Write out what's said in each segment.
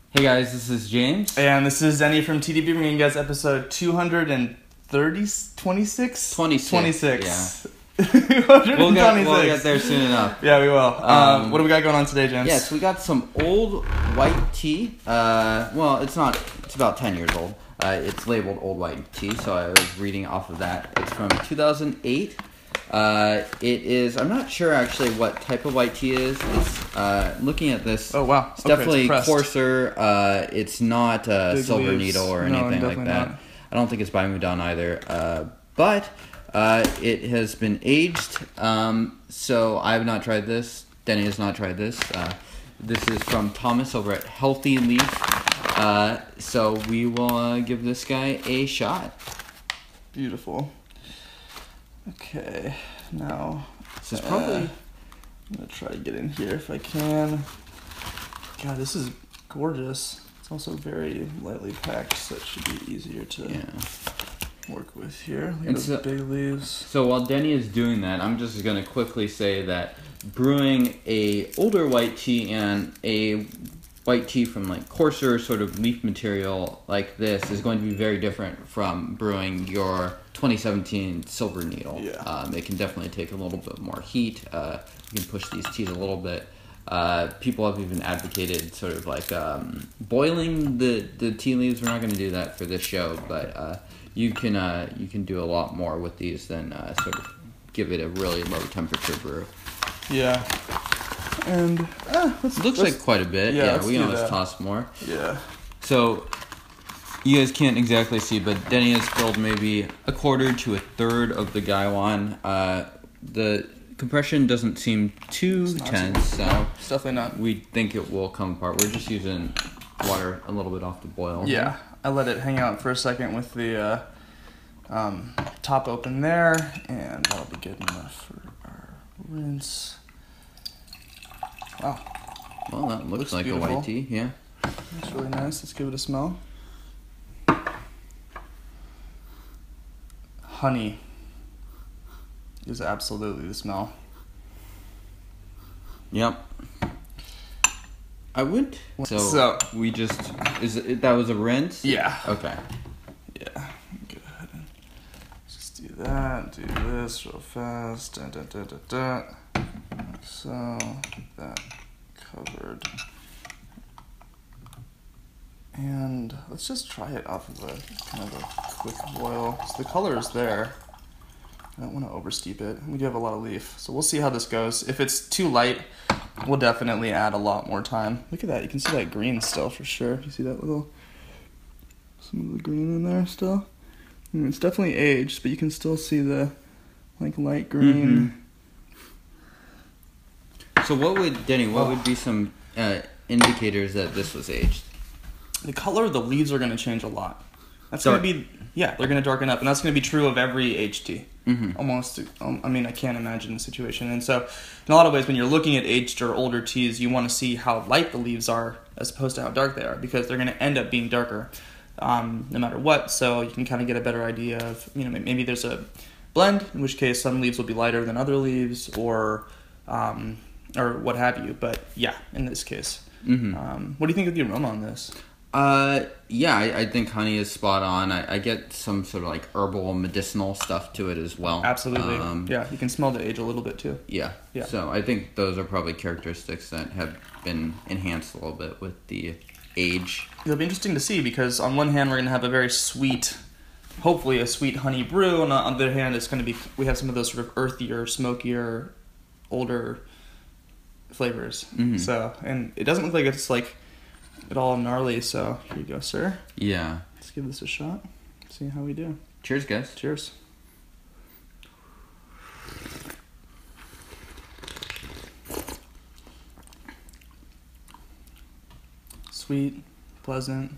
Hey guys, this is James. And this is Denny from TeaDB bringing you guys episode 26? 26. Yeah. 226. We'll get there soon enough. Yeah, we will. What do we got going on today, James? Yes, we got some old white tea. Well, it's not. It's about 10 years old. It's labeled old white tea, so I was reading off of that. It's from 2008. It is. I'm not sure actually what type of white tea it is. It's looking at this. Oh wow! It's definitely it's coarser. It's not Silver leaves. Needle or anything like that. Not. I don't think it's Baimudan either. But it has been aged. So I have not tried this. Denny has not tried this. This is from Thomas over at Healthy Leaf. So we will give this guy a shot. Beautiful. Okay, now This is probably. I'm gonna try to get in here if I can. God, this is gorgeous. It's also very lightly packed, so it should be easier to work with here. Look at those big leaves. So while Denny is doing that, I'm just gonna quickly say that brewing a older white tea and a white tea from like coarser sort of leaf material like this is going to be very different from brewing your 2017 Silver Needle. Yeah. It can definitely take a little bit more heat. You can push these teas a little bit. People have even advocated sort of like boiling the tea leaves. We're not going to do that for this show, but you can do a lot more with these than sort of give it a really low temperature brew. Yeah. And looks like quite a bit. Yeah, we can always toss more. Yeah. So you guys can't exactly see, but Denny has filled maybe a quarter to a third of the gaiwan. The compression doesn't seem too tense, so it's definitely not. We think it will come apart. We're just using water a little bit off the boil. Yeah, I let it hang out for a second with the top open there, and that'll be good enough for our rinse. Wow. Well, that looks like beautiful. a white tea, yeah. That's really nice. Let's give it a smell. Honey is absolutely the smell. Yep. I would. So we just that was a rinse? Yeah. Okay. Yeah. Go ahead and just do that. Do this real fast. So that covered. And let's just try it off of a kind of a quick boil. So the color is there. I don't want to oversteep it. We do have a lot of leaf, so we'll see how this goes. If it's too light, we'll definitely add a lot more time. Look at that. You can see that green still for sure. You see that some of the green in there still? I mean, it's definitely aged, but you can still see the light green. Mm-hmm. So what would be some indicators that this was aged? The color of the leaves are going to change a lot. That's going to be, they're going to darken up, and that's going to be true of every HT. Mm-hmm. Almost, I mean, I can't imagine the situation. And so, in a lot of ways, when you're looking at aged or older teas, you want to see how light the leaves are as opposed to how dark they are, because they're going to end up being darker no matter what. So you can kind of get a better idea of, maybe there's a blend, in which case some leaves will be lighter than other leaves, or what have you. But yeah, in this case. Mm-hmm. What do you think of the aroma on this? I think honey is spot on. I get some sort of like herbal medicinal stuff to it as well. Absolutely. Yeah, you can smell the age a little bit too. Yeah. So I think those are probably characteristics that have been enhanced a little bit with the age. It'll be interesting to see, because on one hand we're going to have a very sweet, hopefully a sweet honey brew, and on the other hand it's going to be, we have some of those sort of earthier, smokier, older flavors. Mm-hmm. So, and it doesn't look like it's like at all gnarly, so here you go, sir. Yeah. Let's give this a shot. See how we do. Cheers, guys. Cheers. Sweet, pleasant,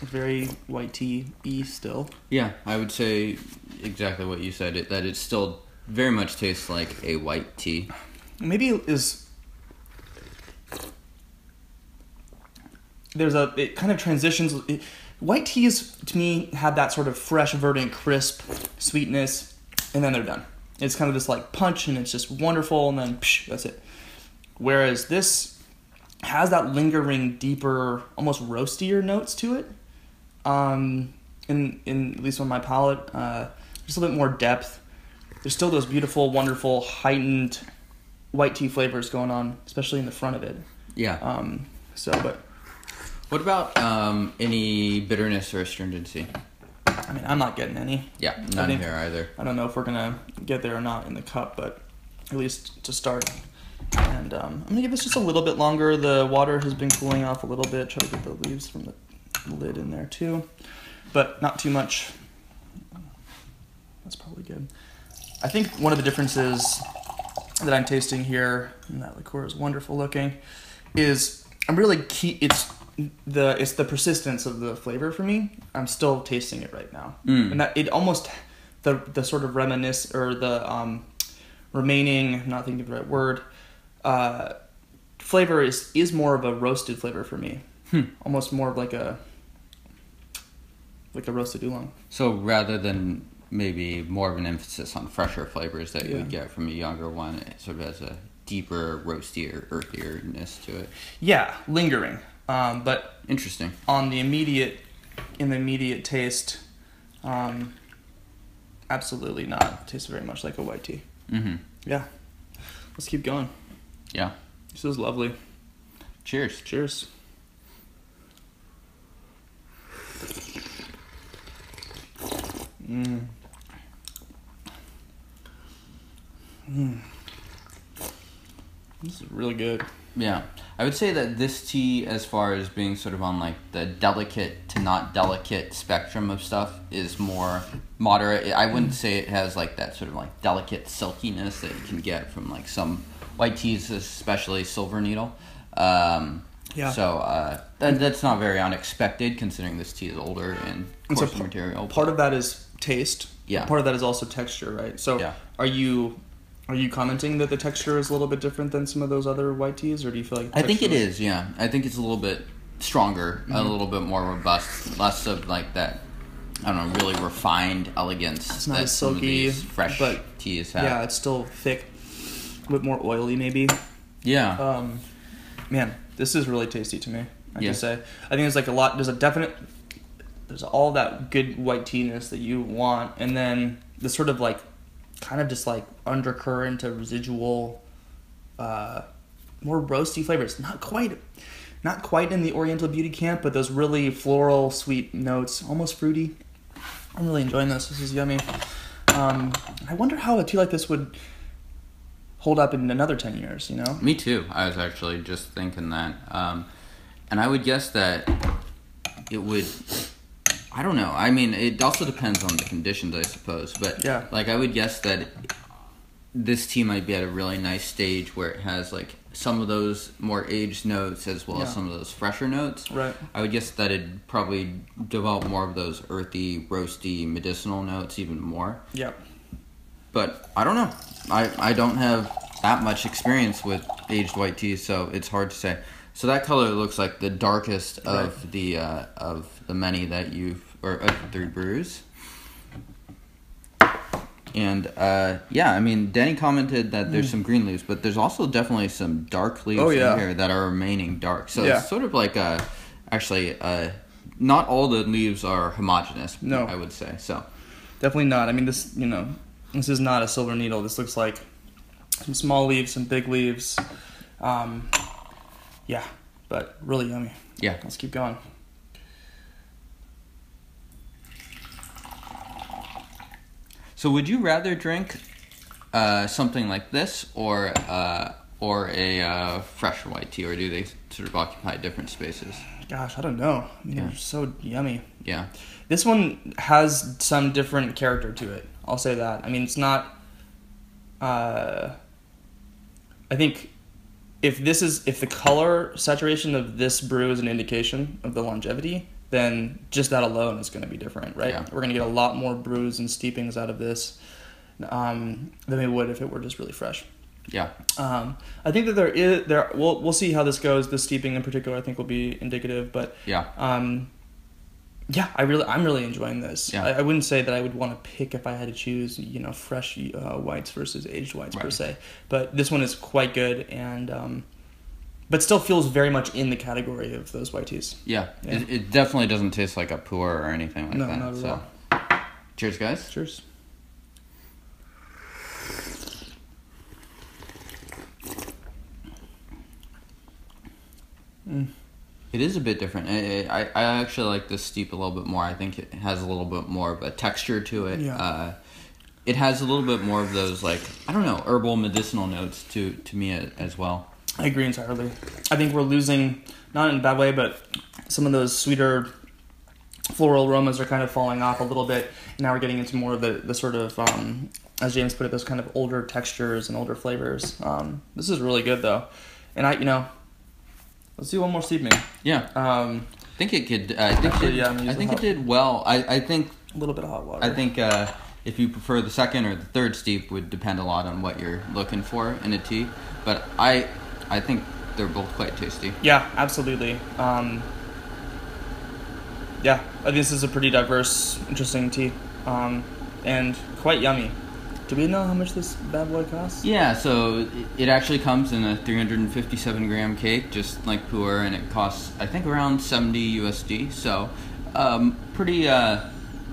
very white tea-y still. Yeah, I would say exactly what you said, that it still very much tastes like a white tea. Maybe it kind of transitions. White teas, to me, have that sort of fresh, verdant, crisp sweetness, and then they're done. It's kind of this like punch, and it's just wonderful, and then psh, that's it. Whereas this has that lingering, deeper, almost roastier notes to it. In at least on my palate, just a little bit more depth. There's still those beautiful, wonderful, heightened white tea flavors going on, especially in the front of it. Yeah. But what about any bitterness or astringency? I mean, I'm not getting any. Yeah, none here either. I don't know if we're gonna get there or not in the cup, but at least to start. And I'm gonna give this just a little bit longer. The water has been cooling off a little bit. Try to get the leaves from the lid in there too, but not too much. That's probably good. I think one of the differences that I'm tasting here, and that liqueur is wonderful looking, is I'm really key. It's the persistence of the flavor for me. I'm still tasting it right now, and that it almost the sort of reminisce or the remaining. I'm not thinking of the right word. Flavor is more of a roasted flavor for me. Almost more of like a roasted oolong. So rather than maybe more of an emphasis on fresher flavors that you would get from a younger one, it sort of has a deeper, roastier, earthierness to it. Yeah, lingering. But interesting. In the immediate taste, absolutely not. Tastes very much like a white tea. Mm-hmm. Yeah. Let's keep going. Yeah. This is lovely. Cheers. Cheers. This is really good. Yeah. I would say that this tea, as far as being sort of on like the delicate to not delicate spectrum of stuff, is more moderate. I wouldn't say it has like that sort of like delicate silkiness that you can get from like some white teas, especially Silver Needle. Yeah. So that's not very unexpected, considering this tea is older and coarser material. Part of that is taste. Yeah. Part of that is also texture, right? So yeah. Are you commenting that the texture is a little bit different than some of those other white teas, or do you feel like I think it is, yeah. I think it's a little bit stronger, a little bit more robust, less of like that, I don't know, really refined elegance. It's not that as silky, some of these fresh teas have. Yeah, it's still thick, a bit more oily maybe. Yeah. Man, this is really tasty to me, I have to say. I think there's all that good white tea-ness that you want, and then the sort of like, kind of just like undercurrent of residual, more roasty flavors. Not quite in the Oriental Beauty camp, but those really floral, sweet notes, almost fruity. I'm really enjoying this. This is yummy. I wonder how a tea like this would hold up in another 10 years, you know? Me too. I was actually just thinking that. And I would guess that it would... I don't know. I mean, it also depends on the conditions, I suppose. But yeah. Like, I would guess that this tea might be at a really nice stage where it has like some of those more aged notes as well as some of those fresher notes. Right. I would guess that it'd probably develop more of those earthy, roasty, medicinal notes even more. Yeah. But I don't know. I don't have that much experience with aged white teas, so it's hard to say. So that color looks like the darkest of the many that of the 3 brews. And I mean, Danny commented that there's some green leaves, but there's also definitely some dark leaves in here that are remaining dark. So it's sort of like not all the leaves are homogeneous. No, I would say so. Definitely not. I mean, this is not a Silver Needle. This looks like some small leaves, some big leaves. Yeah, but really yummy. Yeah. Let's keep going. So would you rather drink something like this or a fresh white tea, or do they sort of occupy different spaces? Gosh, I don't know. I mean, they're so yummy. Yeah. This one has some different character to it. I'll say that. I mean, it's not... I think if the color saturation of this brew is an indication of the longevity, then just that alone is going to be different, right? Yeah. We're going to get a lot more brews and steepings out of this than we would if it were just really fresh. Yeah. I think that we'll see how this goes. The steeping in particular, I think, will be indicative. But yeah. Yeah, I'm really enjoying this. Yeah. I wouldn't say that I would want to pick if I had to choose, fresh whites versus aged whites per se. But this one is quite good, and but still feels very much in the category of those white teas. Yeah. It definitely doesn't taste like a pour or anything like that. No, not at all. Cheers, guys. Cheers. It is a bit different. I actually like this steep a little bit more. I think it has a little bit more of a texture to it. Yeah. It has a little bit more of those, like, I don't know, herbal medicinal notes to me as well. I agree entirely. I think we're losing, not in a bad way, but some of those sweeter floral aromas are kind of falling off a little bit. Now we're getting into more of the sort of, as James put it, those kind of older textures and older flavors. This is really good, though. And let's do one more steeping. Yeah. I think it could. I think it did well. I think a little bit of hot water. I think if you prefer the second or the third steep would depend a lot on what you're looking for in a tea. But I think they're both quite tasty. Yeah, absolutely. Yeah, I think this is a pretty diverse, interesting tea, and quite yummy. Do we know how much this bad boy costs? Yeah, so it actually comes in a 357 gram cake, just like Puer, and it costs, I think, around 70 USD. So, pretty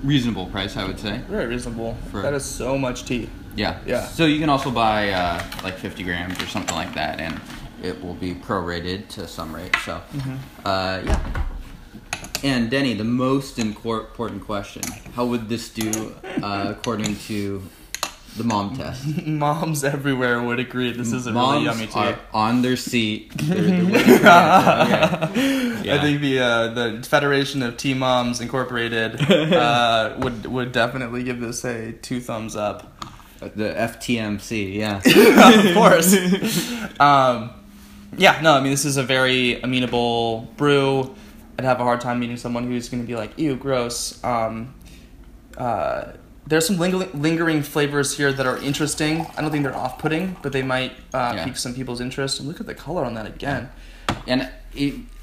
reasonable price, I would say. Very reasonable. That is so much tea. Yeah. Yeah. So you can also buy like 50 grams or something like that, and it will be prorated to some rate. So, yeah. And Denny, the most important question: how would this do according to the mom test? Moms everywhere would agree this is a really yummy tea. Are on their seat. They're waiting for it. Yeah. I think the Federation of Tea Moms Incorporated would definitely give this a 2 thumbs up. The FTMC, yeah. Of course. Yeah, no, I mean, this is a very amenable brew. I'd have a hard time meeting someone who's going to be like, ew, gross. There's some lingering flavors here that are interesting. I don't think they're off-putting, but they might pique some people's interest. And look at the color on that again. And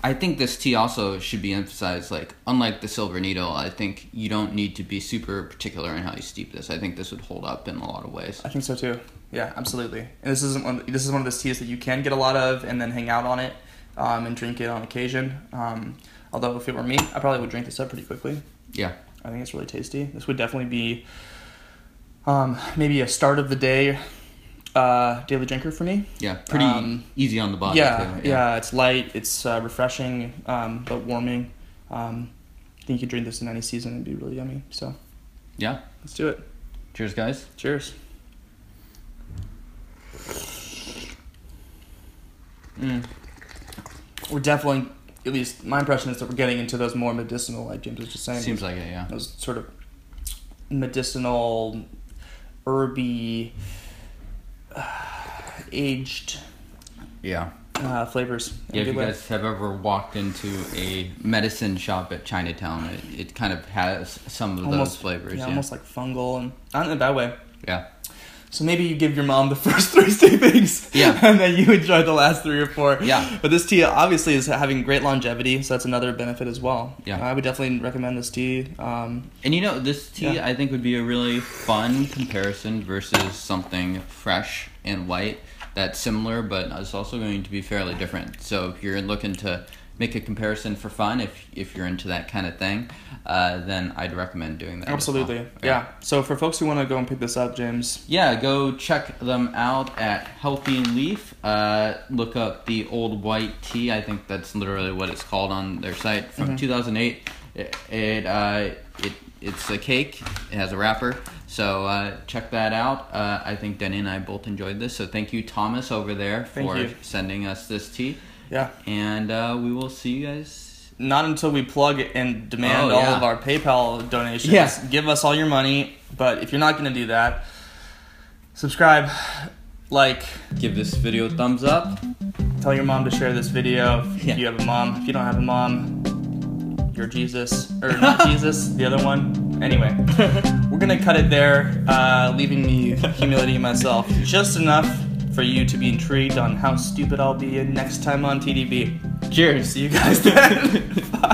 I think this tea also should be emphasized, like, unlike the Silver Needle, I think you don't need to be super particular in how you steep this. I think this would hold up in a lot of ways. I think so too. Yeah, absolutely. And this is one of those teas that you can get a lot of and then hang out on it and drink it on occasion. Although if it were me, I probably would drink this up pretty quickly. Yeah. I think it's really tasty. This would definitely be maybe a start of the day daily drinker for me. Yeah, pretty easy on the body. Yeah, too. Yeah, it's light, it's refreshing, but warming. I think you could drink this in any season and it'd be really yummy. So, yeah, let's do it. Cheers, guys. Cheers. We're definitely, at least my impression is that we're getting into those more medicinal, like James was just saying. Seems like it, yeah. Those sort of medicinal, herby, aged flavors. Yeah, if you guys have ever walked into a medicine shop at Chinatown, it kind of has some of those flavors. Yeah, almost like fungal, and not in a bad way. Yeah. So maybe you give your mom the first 3 steepings, and then you enjoy the last 3 or 4. Yeah. But this tea obviously is having great longevity, so that's another benefit as well. Yeah. I would definitely recommend this tea. And this tea I think would be a really fun comparison versus something fresh and light that's similar, but it's also going to be fairly different. So if you're looking to make a comparison for fun, if you're into that kind of thing, then I'd recommend doing that. Absolutely. As well. Yeah. So for folks who want to go and pick this up, James. Yeah, go check them out at Healthy Leaf. Look up the Old White Tea. I think that's literally what it's called on their site. From 2008. It's a cake. It has a wrapper. So check that out. I think Denny and I both enjoyed this. So thank you, Thomas, over there for sending us this tea. Yeah. And we will see you guys. Not until we plug and demand all of our PayPal donations. Yeah. Give us all your money. But if you're not going to do that, subscribe, like. Give this video a thumbs up. Tell your mom to share this video if you have a mom. If you don't have a mom, you're Jesus. Or not Jesus, the other one. Anyway, we're going to cut it there, leaving me humiliating myself just enough for you to be intrigued on how stupid I'll be next time on TeaDB. Cheers. See you guys then. Bye.